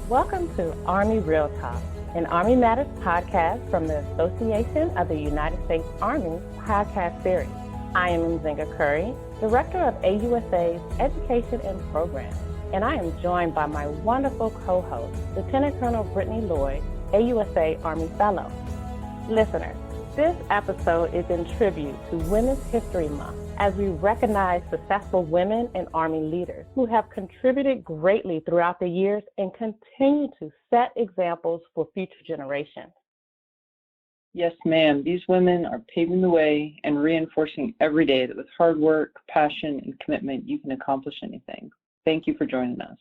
Welcome to Army Real Talk, an Army Matters podcast from the Association of the United States Army podcast series. I am Nzinga Curry, Director of AUSA's Education and Programs, and I am joined by my wonderful co-host, Lieutenant Colonel Brittany Lloyd, AUSA Army Fellow. Listeners, this episode is in tribute to Women's History Month, as we recognize successful women and Army leaders who have contributed greatly throughout the years and continue to set examples for future generations. Yes, ma'am. These women are paving the way and reinforcing every day that with hard work, passion, and commitment, you can accomplish anything. Thank you for joining us.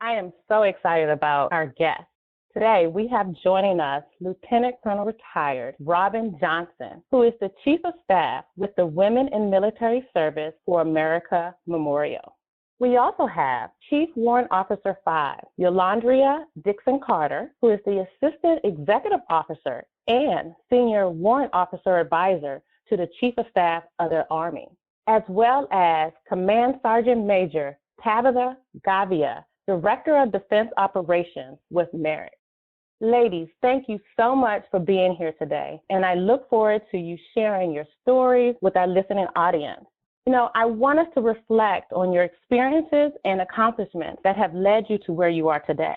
I am so excited about our guest. Today, we have joining us Lieutenant Colonel Retired Robin Johnson, who is the Chief of Staff with the Women in Military Service for America Memorial. We also have Chief Warrant Officer 5, Yolondria Dixon-Carter, who is the Assistant Executive Officer and Senior Warrant Officer Advisor to the Chief of Staff of the Army, as well as Command Sergeant Major Tabitha Gavia, Director of Defense Operations with Merit. Ladies, thank you so much for being here today, and I look forward to you sharing your stories with our listening audience. I want us to reflect on your experiences and accomplishments that have led you to where you are today.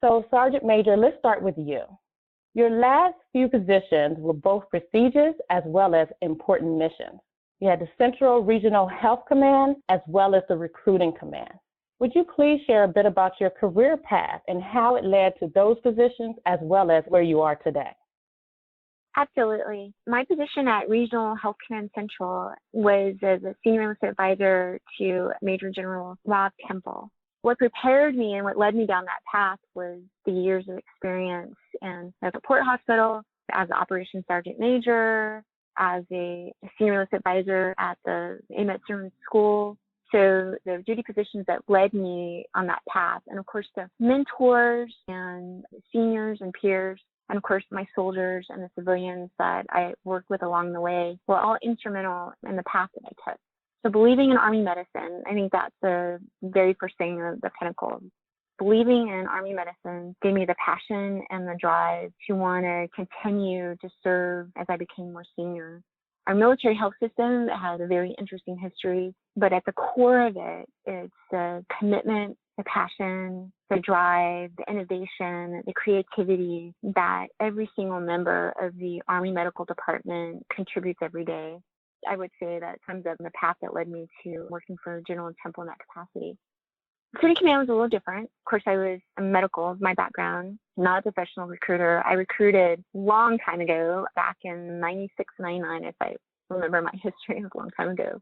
So, Sergeant Major, let's start with you. Your last few positions were both prestigious as well as important missions. You had the Central Regional Health Command as well as the Recruiting Command. Would you please share a bit about your career path and how it led to those positions as well as where you are today? Absolutely. My position at Regional Health Command Central was as a Senior Enlisted Advisor to Major General Rob Temple. What prepared me and what led me down that path was the years of experience in the support hospital, as an Operations Sergeant Major, as a Senior Enlisted Advisor at the AMET Sergeant School. So the duty positions that led me on that path, and of course the mentors and seniors and peers, and of course my soldiers and the civilians that I worked with along the way were all instrumental in the path that I took. So believing in Army medicine, I think that's the very first thing, the pinnacle. Believing in Army medicine gave me the passion and the drive to want to continue to serve as I became more senior. Our military health system has a very interesting history, but at the core of it, it's the commitment, the passion, the drive, the innovation, the creativity that every single member of the Army Medical Department contributes every day. I would say that sums up the path that led me to working for General Temple in that capacity. Recruiting command was a little different. Of course, I was a medical, my background, not a professional recruiter. I recruited a long time ago, back in 96, 99, if I remember my history, it was a long time ago.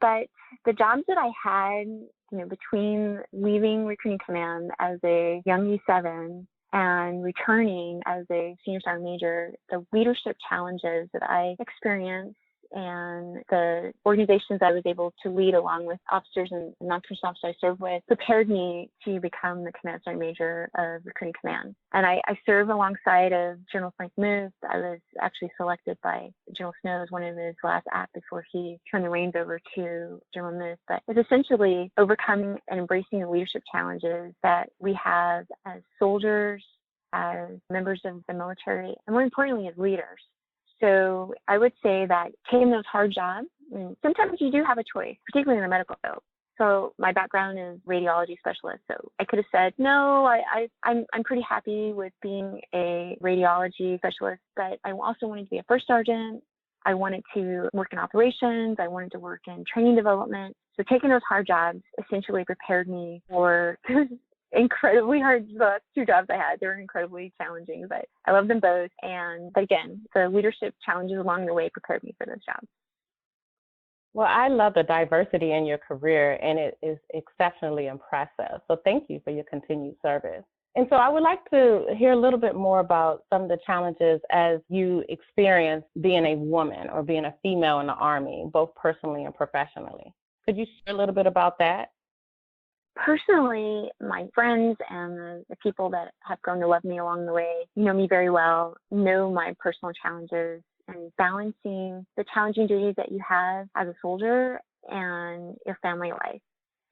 But the jobs that I had, between leaving recruiting command as a young E7 and returning as a senior sergeant major, the leadership challenges that I experienced and the organizations I was able to lead along with officers and non-commissioned officers I served with prepared me to become the Command Sergeant Major of Recruiting Command. And I serve alongside of General Frank Muth. I was actually selected by General Snow as one of his last acts before he turned the reins over to General Muth. But it's essentially overcoming and embracing the leadership challenges that we have as soldiers, as members of the military, and more importantly, as leaders. So I would say that taking those hard jobs, sometimes you do have a choice, particularly in the medical field. So my background is radiology specialist. So I could have said, no, I'm pretty happy with being a radiology specialist, but I also wanted to be a first sergeant. I wanted to work in operations. I wanted to work in training development. So taking those hard jobs essentially prepared me for incredibly hard. The last two jobs I had, they were incredibly challenging, but I love them both. But again, the leadership challenges along the way prepared me for those jobs. Well, I love the diversity in your career, and it is exceptionally impressive. So thank you for your continued service. And so I would like to hear a little bit more about some of the challenges as you experience being a woman or being a female in the Army, both personally and professionally. Could you share a little bit about that? Personally, my friends and the people that have grown to love me along the way know me very well, know my personal challenges, and balancing the challenging duties that you have as a soldier and your family life.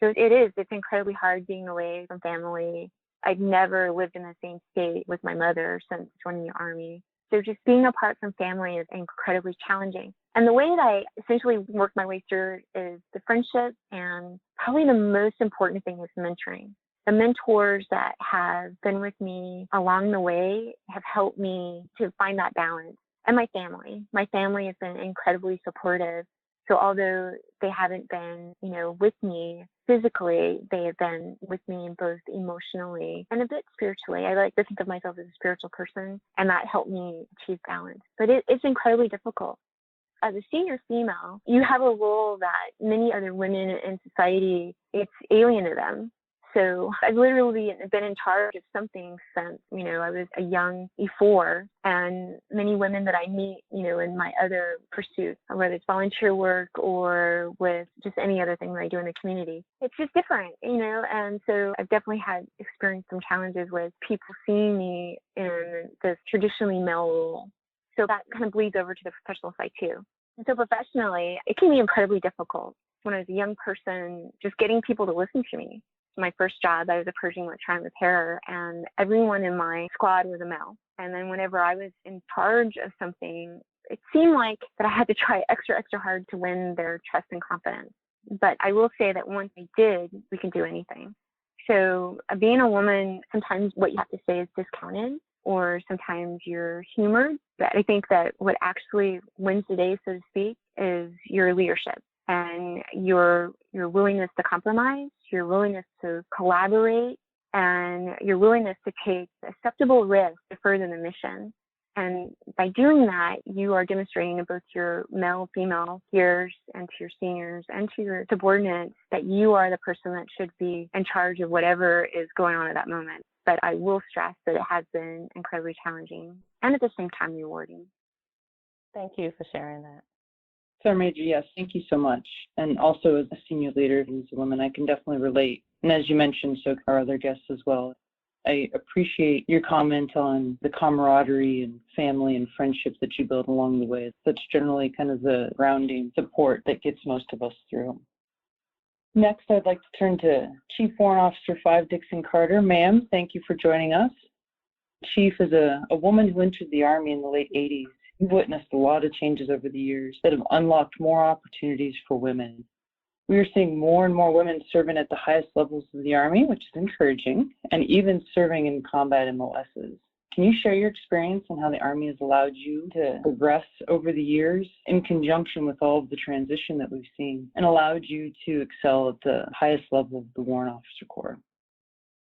So it's incredibly hard being away from family. I've never lived in the same state with my mother since joining the Army. So just being apart from family is incredibly challenging. And the way that I essentially work my way through is the friendship, and probably the most important thing is mentoring. The mentors that have been with me along the way have helped me to find that balance. And my family has been incredibly supportive. So although they haven't been, with me physically, they have been with me both emotionally and a bit spiritually. I like to think of myself as a spiritual person, and that helped me achieve balance. But it's incredibly difficult. As a senior female, you have a role that many other women in society, it's alien to them. So I've literally been in charge of something since, I was a young E4, and many women that I meet, in my other pursuits, whether it's volunteer work or with just any other thing that I do in the community, it's just different, and so I've definitely experienced some challenges with people seeing me in this traditionally male role. So that kind of bleeds over to the professional side too. And so professionally, it can be incredibly difficult. When I was a young person, just getting people to listen to me. My first job, I was a purging electronic repairer, and everyone in my squad was a male. And then whenever I was in charge of something, it seemed like that I had to try extra hard to win their trust and confidence. But I will say that once I did, we can do anything. So being a woman, sometimes what you have to say is discounted, or sometimes you're humored. But I think that what actually wins the day, so to speak, is your leadership and your willingness to compromise, your willingness to collaborate, and your willingness to take acceptable risks to further the mission. And by doing that, you are demonstrating to both your male, female peers and to your seniors and to your subordinates that you are the person that should be in charge of whatever is going on at that moment. But I will stress that it has been incredibly challenging and at the same time rewarding. Thank you for sharing that. Sergeant Major, yes, thank you so much. And also as a senior leader who's a woman, I can definitely relate. And as you mentioned, so our other guests as well. I appreciate your comment on the camaraderie and family and friendships that you build along the way. That's generally kind of the grounding support that gets most of us through. Next, I'd like to turn to Chief Warrant Officer 5 Dixon-Carter. Ma'am, thank you for joining us. Chief is a woman who entered the Army in the late 80s. You've witnessed a lot of changes over the years that have unlocked more opportunities for women. We are seeing more and more women serving at the highest levels of the Army, which is encouraging, and even serving in combat MOSs. Can you share your experience on how the Army has allowed you to progress over the years in conjunction with all of the transition that we've seen and allowed you to excel at the highest level of the Warrant Officer Corps?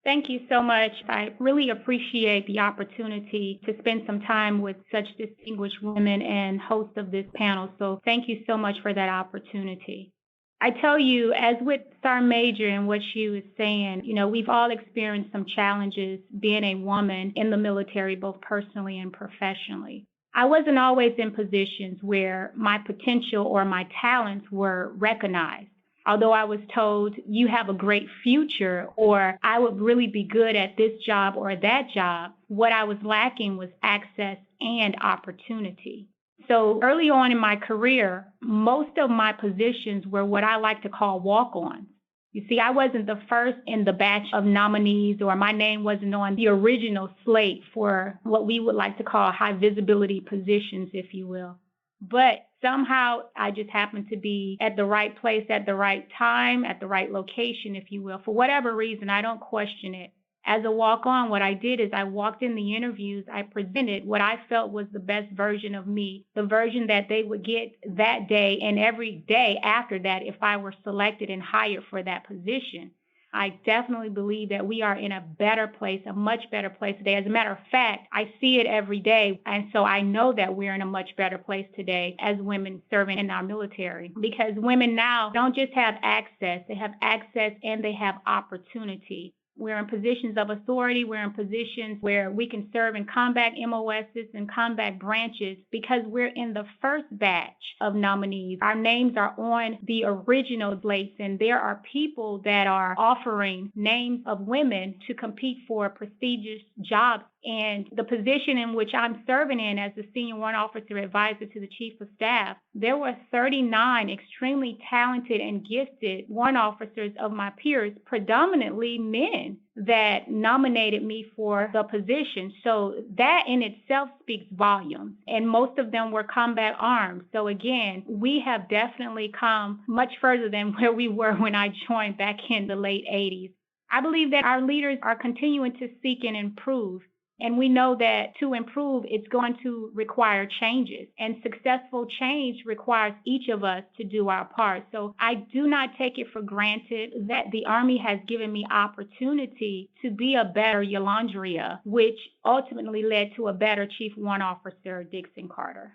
Thank you so much. I really appreciate the opportunity to spend some time with such distinguished women and host of this panel. So thank you so much for that opportunity. I tell you, as with Sergeant Major and what she was saying, we've all experienced some challenges being a woman in the military, both personally and professionally. I wasn't always in positions where my potential or my talents were recognized. Although I was told you have a great future or I would really be good at this job or that job, what I was lacking was access and opportunity. So early on in my career, most of my positions were what I like to call walk-ons. You see, I wasn't the first in the batch of nominees, or my name wasn't on the original slate for what we would like to call high visibility positions, if you will. But somehow I just happened to be at the right place at the right time, at the right location, if you will. For whatever reason, I don't question it. As a walk-on, what I did is I walked in the interviews, I presented what I felt was the best version of me, the version that they would get that day and every day after that if I were selected and hired for that position. I definitely believe that we are in a better place, a much better place today. As a matter of fact, I see it every day. And so I know that we're in a much better place today as women serving in our military, because women now don't just have access, they have access and they have opportunity. We're in positions of authority. We're in positions where we can serve in combat MOSs and combat branches because we're in the first batch of nominees. Our names are on the original list, and there are people that are offering names of women to compete for prestigious jobs. And the position in which I'm serving in as the Senior Warrant Officer Advisor to the Chief of Staff, there were 39 extremely talented and gifted warrant officers of my peers, predominantly men, that nominated me for the position. So that in itself speaks volumes. And most of them were combat arms. So again, we have definitely come much further than where we were when I joined back in the late 80s. I believe that our leaders are continuing to seek and improve. And we know that to improve, it's going to require changes. And successful change requires each of us to do our part. So I do not take it for granted that the Army has given me opportunity to be a better Yolondria, which ultimately led to a better Chief Warrant Officer, Dixon-Carter.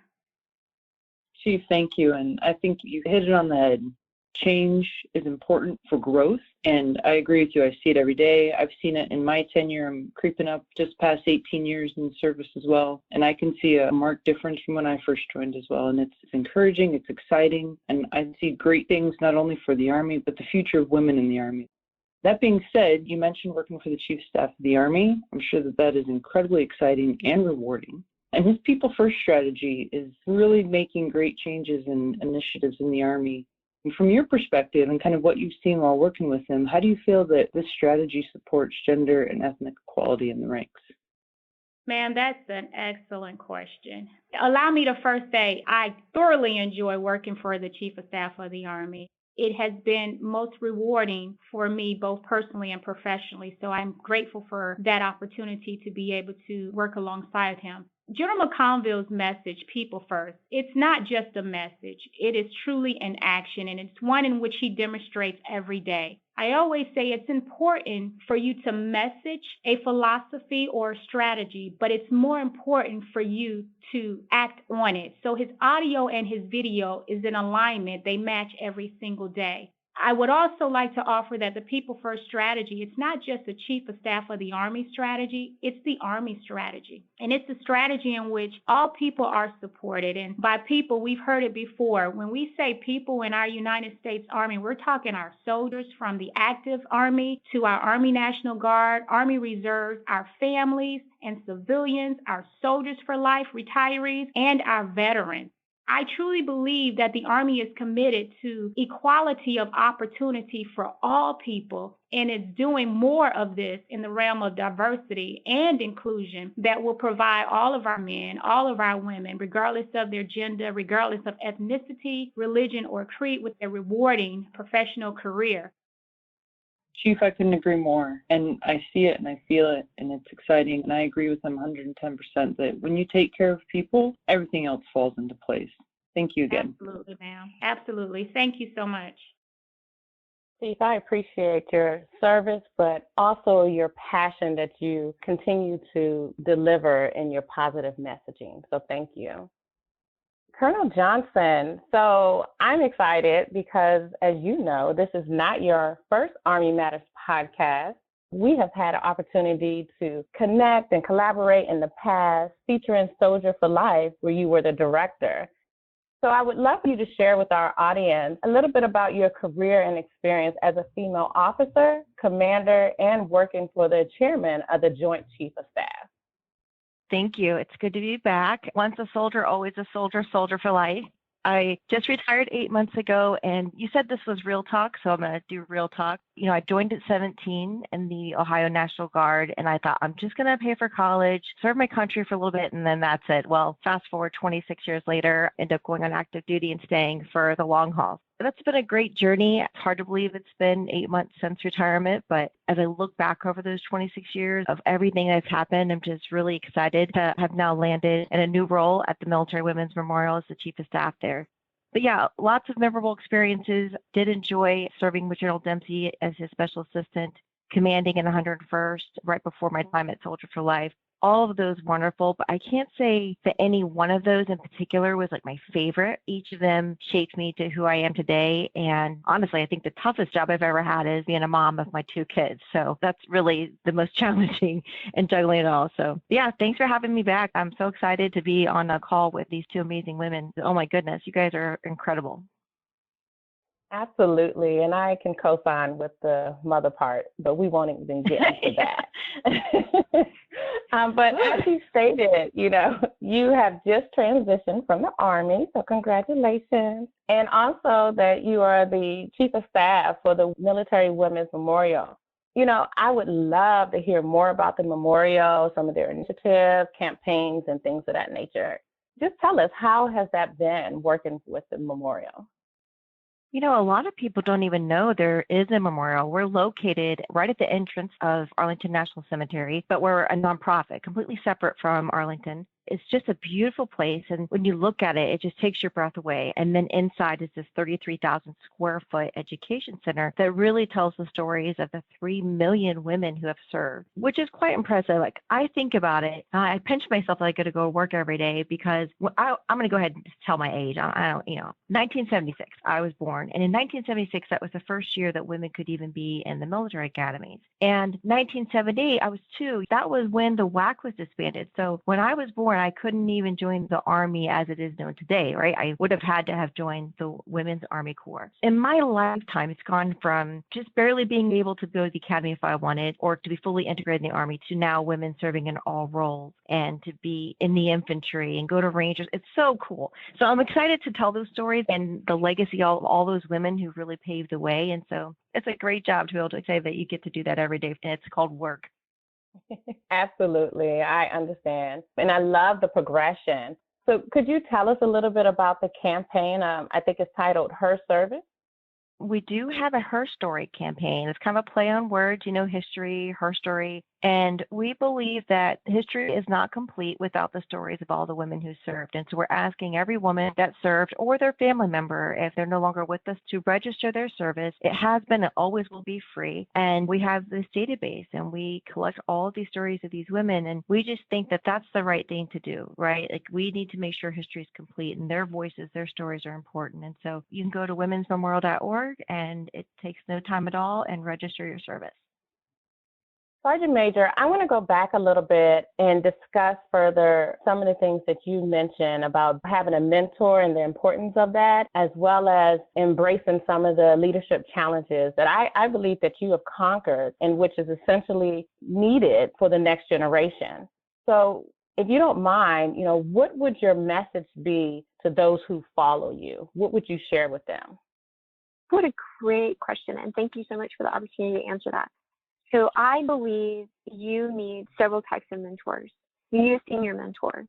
Chief, thank you. And I think you hit it on the head. Change is important for growth, and I agree with you. I see it every day. I've seen it in my tenure. I'm creeping up just past 18 years in service as well, and I can see a marked difference from when I first joined as well. And it's encouraging, it's exciting, and I see great things not only for the Army, but the future of women in the Army. That being said, you mentioned working for the Chief of Staff of the Army. I'm sure that that is incredibly exciting and rewarding. And his People First strategy is really making great changes and initiatives in the Army. And from your perspective and kind of what you've seen while working with him, how do you feel that this strategy supports gender and ethnic equality in the ranks? Man, that's an excellent question. Allow me to first say I thoroughly enjoy working for the Chief of Staff of the Army. It has been most rewarding for me, both personally and professionally. So I'm grateful for that opportunity to be able to work alongside him. General McConville's message, People First, it's not just a message. It is truly an action, and it's one in which he demonstrates every day. I always say it's important for you to message a philosophy or a strategy, but it's more important for you to act on it. So his audio and his video is in alignment. They match every single day. I would also like to offer that the People First strategy, it's not just the Chief of Staff of the Army strategy, it's the Army strategy. And it's a strategy in which all people are supported. And by people, we've heard it before. When we say people in our United States Army, we're talking our soldiers from the active Army to our Army National Guard, Army Reserves, our families and civilians, our soldiers for life, retirees, and our veterans. I truly believe that the Army is committed to equality of opportunity for all people, and is doing more of this in the realm of diversity and inclusion that will provide all of our men, all of our women, regardless of their gender, regardless of ethnicity, religion, or creed, with a rewarding professional career. Chief, I couldn't agree more. And I see it and I feel it, and it's exciting. And I agree with him 110% that when you take care of people, everything else falls into place. Thank you again. Absolutely, ma'am. Absolutely. Thank you so much. Chief, I appreciate your service, but also your passion that you continue to deliver in your positive messaging. So thank you. Colonel Johnson, so I'm excited because, as you know, this is not your first Army Matters podcast. We have had an opportunity to connect and collaborate in the past, featuring Soldier for Life, where you were the director. So I would love for you to share with our audience a little bit about your career and experience as a female officer, commander, and working for the chairman of the Joint Chief of Staff. Thank you. It's good to be back. Once a soldier, always a soldier, soldier for life. I just retired 8 months ago, and you said this was real talk, so I'm going to do real talk. You know, I joined at 17 in the Ohio National Guard, and I thought, I'm just going to pay for college, serve my country for a little bit, and then that's it. Well, fast forward 26 years later, end up going on active duty and staying for the long haul. That's been a great journey. It's hard to believe it's been 8 months since retirement, but as I look back over those 26 years of everything that's happened, I'm just really excited to have now landed in a new role at the Military Women's Memorial as the Chief of Staff there. But yeah, lots of memorable experiences. Did enjoy serving with General Dempsey as his special assistant, commanding in the 101st right before my time at Soldier for Life. all of those wonderful, but I can't say that any one of those in particular was like my favorite. Each of them shaped me to who I am today. And honestly, I think the toughest job I've ever had is being a mom of my 2 kids. So that's really the most challenging and juggling it all. So yeah, thanks for having me back. I'm so excited to be on a call with these 2 amazing women. Oh my goodness, you guys are incredible. Absolutely. And I can co-sign with the mother part, but we won't even get into that. But as you stated, you have just transitioned from the Army, so congratulations. And also that you are the Chief of Staff for the Military Women's Memorial. I would love to hear more about the memorial, some of their initiatives, campaigns, and things of that nature. Just tell us, how has that been working with the memorial? A lot of people don't even know there is a memorial. We're located right at the entrance of Arlington National Cemetery, but we're a nonprofit, completely separate from Arlington. It's just a beautiful place. And when you look at it, it just takes your breath away. And then inside is this 33,000 square foot education center that really tells the stories of the 3 million women who have served, which is quite impressive. Like, I think about it, I pinch myself that I got to go to work every day because I'm going to go ahead and just tell my age. 1976, I was born. And in 1976, that was the first year that women could even be in the military academies. And 1978, I was 2. That was when the WAC was disbanded. So when I was born, I couldn't even join the Army as it is known today, right? I would have had to have joined the Women's Army Corps. In my lifetime, it's gone from just barely being able to go to the academy if I wanted, or to be fully integrated in the Army, to now women serving in all roles and to be in the infantry and go to Rangers. It's so cool. So I'm excited to tell those stories and the legacy of all those women who really paved the way. And so it's a great job to be able to say that you get to do that every day. And it's called work. Absolutely. I understand. And I love the progression. So could you tell us a little bit about the campaign? I think it's titled HERstory. We do have a HERstory campaign. It's kind of a play on words, history, HERstory. And we believe that history is not complete without the stories of all the women who served. And so we're asking every woman that served or their family member, if they're no longer with us, to register their service. It has been and always will be free. And we have this database and we collect all of these stories of these women. And we just think that that's the right thing to do, right? Like, we need to make sure history is complete and their voices, their stories are important. And so you can go to womensmemorial.org and it takes no time at all and register your service. Sergeant Major, I want to go back a little bit and discuss further some of the things that you mentioned about having a mentor and the importance of that, as well as embracing some of the leadership challenges that I believe that you have conquered and which is essentially needed for the next generation. So if you don't mind, what would your message be to those who follow you? What would you share with them? What a great question. And thank you so much for the opportunity to answer that. So I believe you need several types of mentors. You need a senior mentor,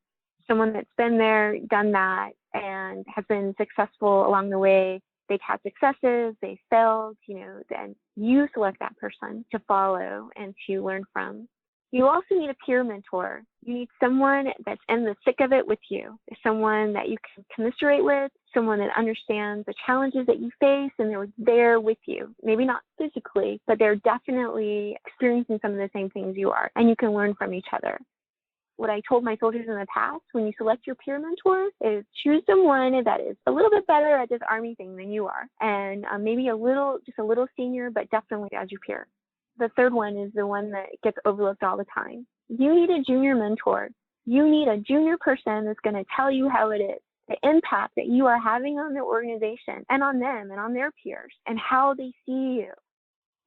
someone that's been there, done that, and has been successful along the way. They've had successes, they failed, then you select that person to follow and to learn from. You also need a peer mentor. You need someone that's in the thick of it with you, someone that you can commiserate with, someone that understands the challenges that you face and they're there with you. Maybe not physically, but they're definitely experiencing some of the same things you are, and you can learn from each other. What I told my soldiers in the past, when you select your peer mentor, is choose someone that is a little bit better at this Army thing than you are, and maybe just a little senior, but definitely as your peer. The third one is the one that gets overlooked all the time. You need a junior mentor. You need a junior person that's going to tell you how it is, the impact that you are having on the organization and on them and on their peers and how they see you.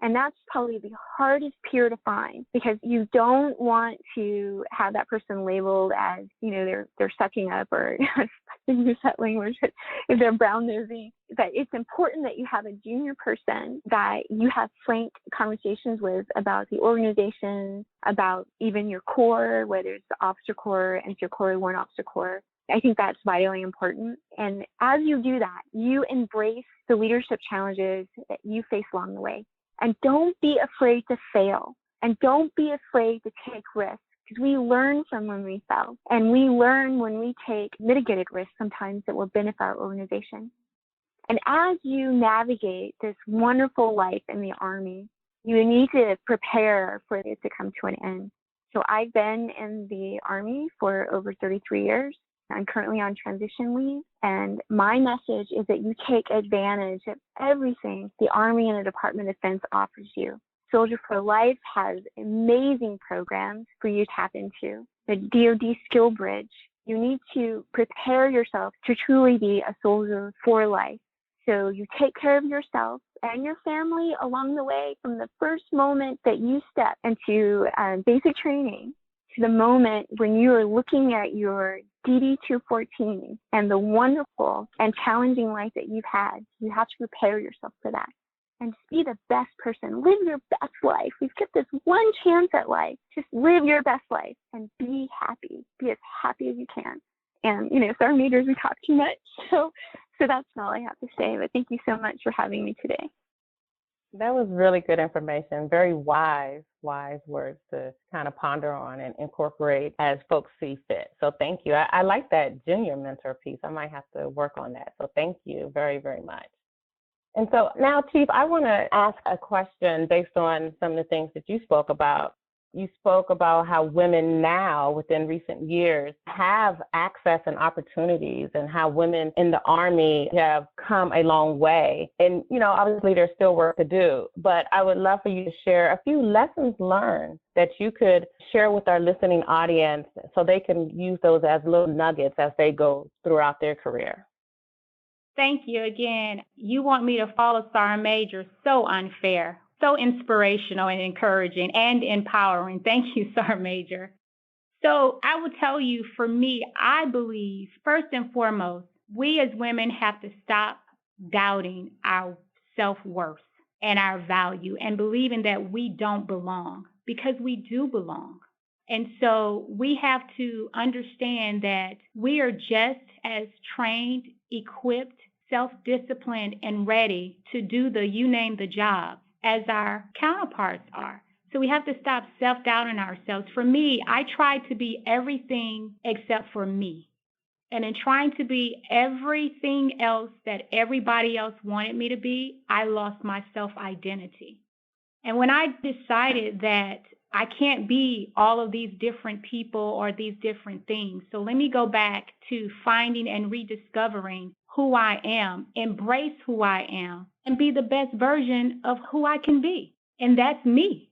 And that's probably the hardest peer to find, because you don't want to have that person labeled as, they're sucking up, or I use that language, if they're brown nosing. But it's important that you have a junior person that you have frank conversations with about the organization, about even your corps, whether it's the officer corps, engineer corps, warrant officer corps. I think that's vitally important. And as you do that, you embrace the leadership challenges that you face along the way. And don't be afraid to fail. And don't be afraid to take risks, because we learn from when we fail. And we learn when we take mitigated risks sometimes that will benefit our organization. And as you navigate this wonderful life in the Army, you need to prepare for it to come to an end. So I've been in the Army for over 33 years. I'm currently on transition leave, and my message is that you take advantage of everything the Army and the Department of Defense offers you. Soldier for Life has amazing programs for you to tap into. The DoD Skill Bridge. You need to prepare yourself to truly be a soldier for life. So you take care of yourself and your family along the way from the first moment that you step into basic training to the moment when you are looking at your DD-214 and the wonderful and challenging life that you've had. You have to prepare yourself for that. And just be the best person. Live your best life. We've got this one chance at life. Just live your best life and be happy. Be as happy as you can. And, Sergeant Majors, we talk too much. So that's all I have to say. But thank you so much for having me today. That was really good information. Very wise words to kind of ponder on and incorporate as folks see fit. So thank you. I like that junior mentor piece. I might have to work on that. So thank you very, very much. And so now, Chief, I want to ask a question based on some of the things that you spoke about. You spoke about how women now, within recent years, have access and opportunities, and how women in the Army have come a long way. And, obviously there's still work to do, but I would love for you to share a few lessons learned that you could share with our listening audience so they can use those as little nuggets as they go throughout their career. Thank you again. You want me to follow Sergeant Major? So unfair, so inspirational and encouraging and empowering. Thank you, Sergeant Major. So I will tell you, for me, I believe first and foremost, we as women have to stop doubting our self-worth and our value and believing that we don't belong, because we do belong. And so we have to understand that we are just as trained, equipped, self-disciplined, and ready to do you name the job as our counterparts are. So we have to stop self-doubting ourselves. For me, I tried to be everything except for me. And in trying to be everything else that everybody else wanted me to be, I lost my self-identity. And when I decided that I can't be all of these different people or these different things, so let me go back to finding and rediscovering who I am, embrace who I am, and be the best version of who I can be. And that's me.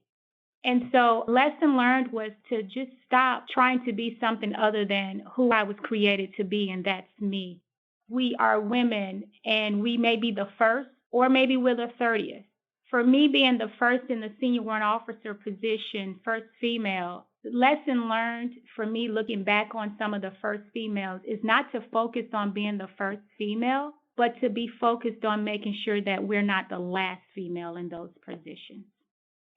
And so lesson learned was to just stop trying to be something other than who I was created to be, and that's me. We are women, and we may be the first, or maybe we're the 30th. For me, being the first in the senior warrant officer position, first female, the lesson learned for me looking back on some of the first females is not to focus on being the first female, but to be focused on making sure that we're not the last female in those positions.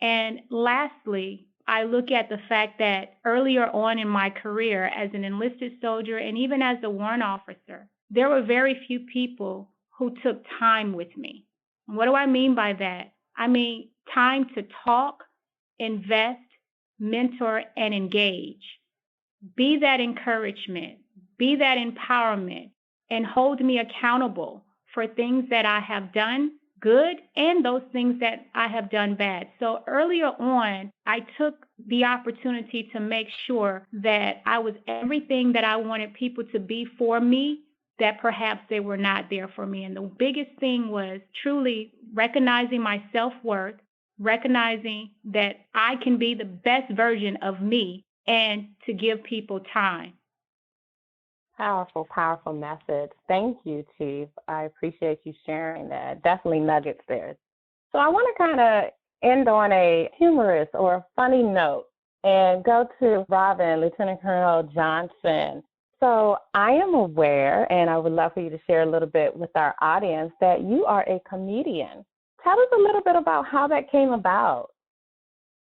And lastly, I look at the fact that earlier on in my career as an enlisted soldier and even as a warrant officer, there were very few people who took time with me. What do I mean by that? I mean time to talk, invest, mentor, and engage. Be that encouragement, be that empowerment, and hold me accountable for things that I have done good and those things that I have done bad. So earlier on, I took the opportunity to make sure that I was everything that I wanted people to be for me, that perhaps they were not there for me. And the biggest thing was truly recognizing my self-worth, recognizing that I can be the best version of me, and to give people time. Powerful, powerful message. Thank you, Chief. I appreciate you sharing that. Definitely nuggets there. So I want to kind of end on a humorous or a funny note and go to Robin, Lieutenant Colonel Johnson. So I am aware, and I would love for you to share a little bit with our audience, that you are a comedian. Tell us a little bit about how that came about.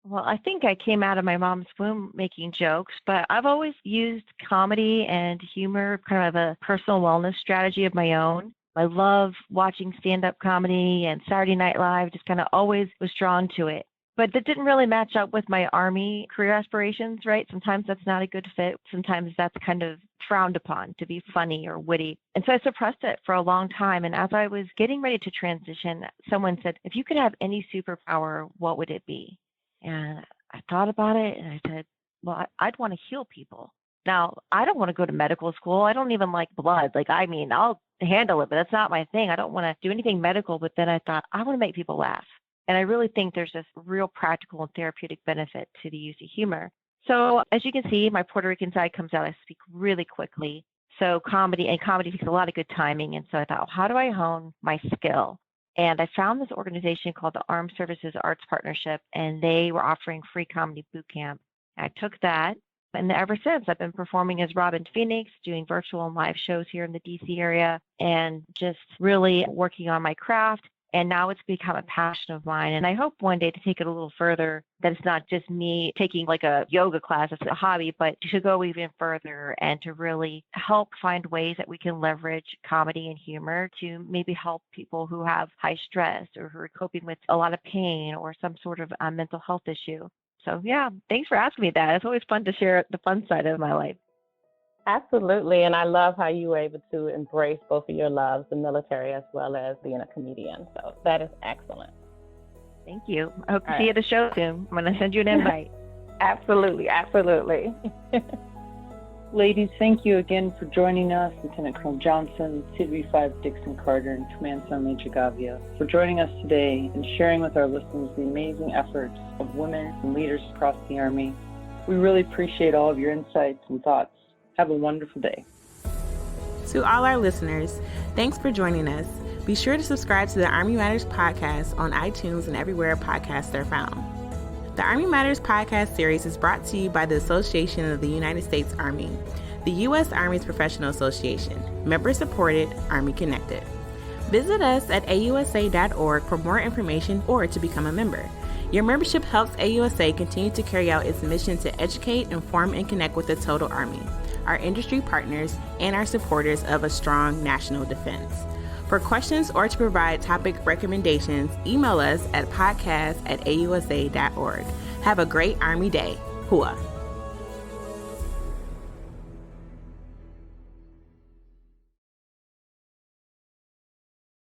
Well, I think I came out of my mom's womb making jokes, but I've always used comedy and humor, kind of a personal wellness strategy of my own. I love watching stand-up comedy and Saturday Night Live, just kind of always was drawn to it. But that didn't really match up with my Army career aspirations, right? Sometimes that's not a good fit. Sometimes that's kind of frowned upon to be funny or witty. And so I suppressed it for a long time. And as I was getting ready to transition, someone said, if you could have any superpower, what would it be? And I thought about it and I said, well, I'd want to heal people. Now, I don't want to go to medical school. I don't even like blood. I'll handle it, but that's not my thing. I don't want to do anything medical. But then I thought, I want to make people laugh. And I really think there's this real practical and therapeutic benefit to the use of humor. So as you can see, my Puerto Rican side comes out. I speak really quickly. So comedy takes a lot of good timing. And so I thought, well, how do I hone my skill? And I found this organization called the Armed Services Arts Partnership, and they were offering free comedy boot camp. I took that. And ever since, I've been performing as Robin Phoenix, doing virtual and live shows here in the DC area, and just really working on my craft. And now it's become a passion of mine. And I hope one day to take it a little further, that it's not just me taking like a yoga class, it's a hobby, but to go even further and to really help find ways that we can leverage comedy and humor to maybe help people who have high stress or who are coping with a lot of pain or some sort of mental health issue. So yeah, thanks for asking me that. It's always fun to share the fun side of my life. Absolutely. And I love how you were able to embrace both of your loves, the military as well as being a comedian. So that is excellent. Thank you. I hope to see you at the show soon. I'm going to send you an invite. Absolutely. Absolutely. Ladies, thank you again for joining us, Lieutenant Colonel Johnson, CV5 Dixon-Carter, and Command Sergeant Major Gavia, for joining us today and sharing with our listeners the amazing efforts of women and leaders across the Army. We really appreciate all of your insights and thoughts. Have a wonderful day. To all our listeners, thanks for joining us. Be sure to subscribe to the Army Matters podcast on iTunes and everywhere podcasts are found. The Army Matters podcast series is brought to you by the Association of the United States Army, the U.S. Army's professional association, member-supported, Army-connected. Visit us at AUSA.org for more information or to become a member. Your membership helps AUSA continue to carry out its mission to educate, inform, and connect with the total Army, our industry partners, and our supporters of a strong national defense. For questions or to provide topic recommendations, email us at podcast@ausa.org. Have a great Army Day. Hua.